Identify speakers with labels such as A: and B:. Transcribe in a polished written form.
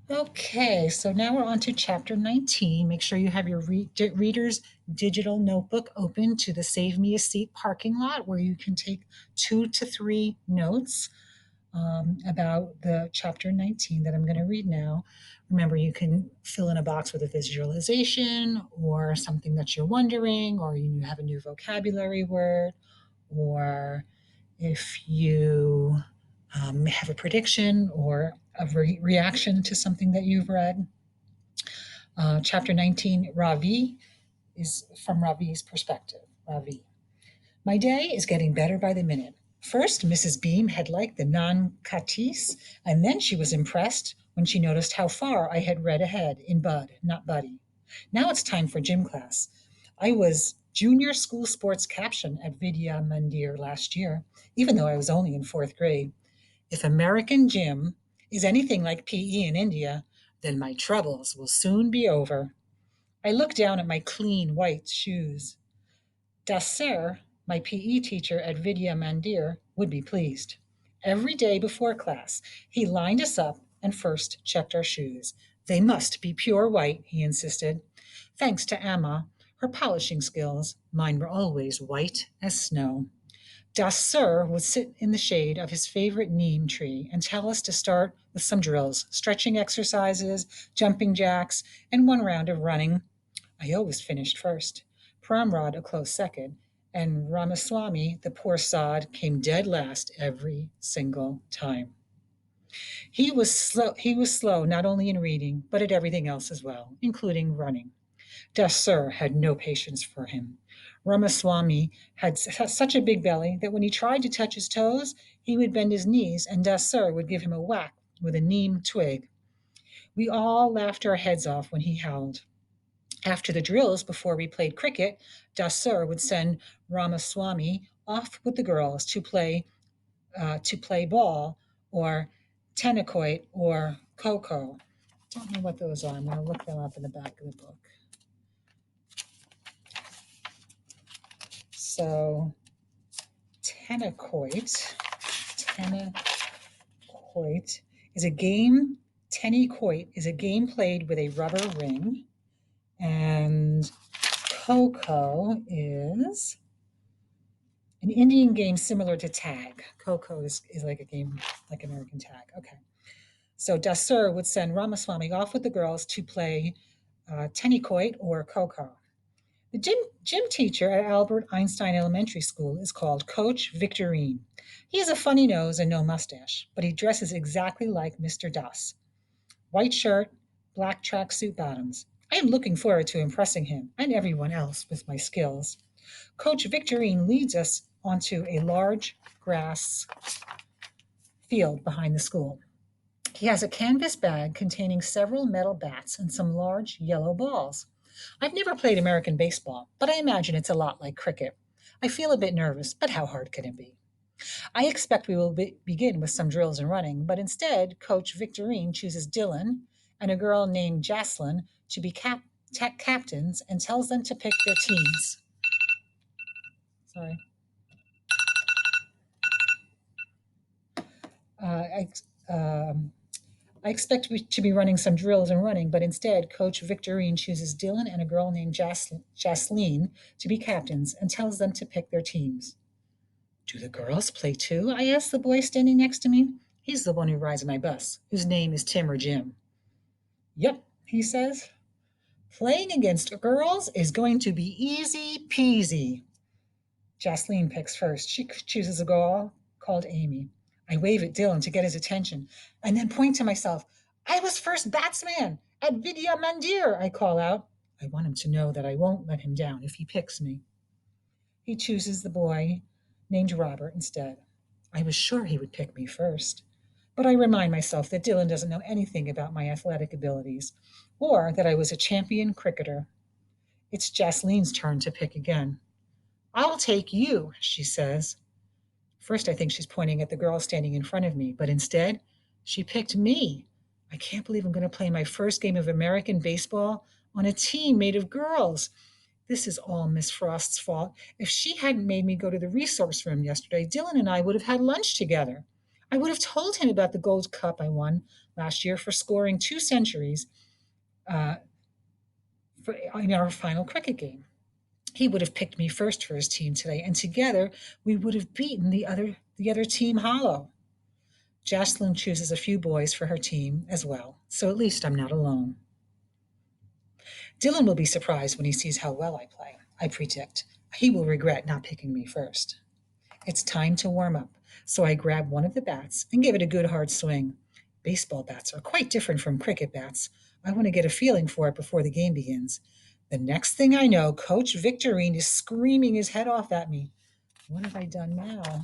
A: Okay, so now we're on to chapter 19. Make sure you have your reader's digital notebook open to the Save Me a Seat parking lot where you can take 2 to 3 notes about the chapter 19 that I'm going to read now. Remember, you can fill in a box with a visualization or something that you're wondering, or you have a new vocabulary word, or if you have a prediction or a reaction to something that you've read. Chapter 19, Ravi, is from Ravi's perspective. Ravi. My day is getting better by the minute. First, Mrs. Beam had liked the non catis, and then she was impressed when she noticed how far I had read ahead in Bud, not Buddy. Now it's time for gym class. I was junior school sports caption at Vidya Mandir last year, even though I was only in fourth grade. If American gym is anything like PE in India, then my troubles will soon be over. I looked down at my clean white shoes. Daser, my PE teacher at Vidya Mandir, would be pleased. Every day before class, he lined us up and first checked our shoes. They must be pure white, he insisted. Thanks to Amma, her polishing skills, mine were always white as snow. Daser would sit in the shade of his favorite neem tree and tell us to start with some drills, stretching exercises, jumping jacks, and one round of running. I always finished first, Pramrod a close second, and Ramaswamy, the poor sod, came dead last every single time. He was slow not only in reading, but at everything else as well, including running. Dassur had no patience for him. Ramaswamy had such a big belly that when he tried to touch his toes, he would bend his knees and Dassur would give him a whack with a neem twig. We all laughed our heads off when he howled. After the drills, before we played cricket, Dassur would send Ramaswamy off with the girls to play ball or tennis or coco. Don't know what those are. I'm going to look them up in the back of the book. So tennis is a game. Tennis is a game played with a rubber ring, and coco is an Indian game similar to tag. Coco is like a game like American tag. Okay. So Dassur would send Ramaswamy off with the girls to play tennis or coco. The gym teacher at Albert Einstein Elementary School is called Coach Victorine. He has a funny nose and no mustache, but he dresses exactly like Mr. Das. White shirt, black tracksuit bottoms. I am looking forward to impressing him and everyone else with my skills. Coach Victorine leads us onto a large grass field behind the school. He has a canvas bag containing several metal bats and some large yellow balls. I've never played American baseball, but I imagine it's a lot like cricket. I feel a bit nervous, but how hard can it be? I expect we will begin with some drills and running, but instead, Coach Victorine chooses Dylan and a girl named Jaslyn to be captains and tells them to pick their teams. Sorry. I, um, I expect to be running some drills and running, but instead, Coach Victorine chooses Dylan and a girl named Jasleen to be captains and tells them to pick their teams. Do the girls play too? I asked the boy standing next to me. He's the one who rides my bus, whose name is Tim or Jim. Yep, he says. Playing against girls is going to be easy peasy. Jasleen picks first. She chooses a girl called Amy. I wave at Dylan to get his attention and then point to myself. I was first batsman at Vidya Mandir, I call out. I want him to know that I won't let him down if he picks me. He chooses the boy named Robert instead. I was sure he would pick me first. But I remind myself that Dylan doesn't know anything about my athletic abilities or that I was a champion cricketer. It's Jasleen's turn to pick again. I'll take you, she says. First, I think she's pointing at the girl standing in front of me, but instead, she picked me. I can't believe I'm going to play my first game of American baseball on a team made of girls. This is all Miss Frost's fault. If she hadn't made me go to the resource room yesterday, Dylan and I would have had lunch together. I would have told him about the gold cup I won, last year for scoring 2 centuries uh, in our final cricket game. He would have picked me first for his team today, and together we would have beaten the other team hollow. Jocelyn chooses a few boys for her team as well, so at least I'm not alone. Dylan will be surprised when he sees how well I play. I predict he will regret not picking me first. It's time to warm up, so I grab one of the bats and give it a good hard swing. Baseball bats are quite different from cricket bats. I want to get a feeling for it before the game begins. The next thing I know, Coach Victorine is screaming his head off at me. What have I done now?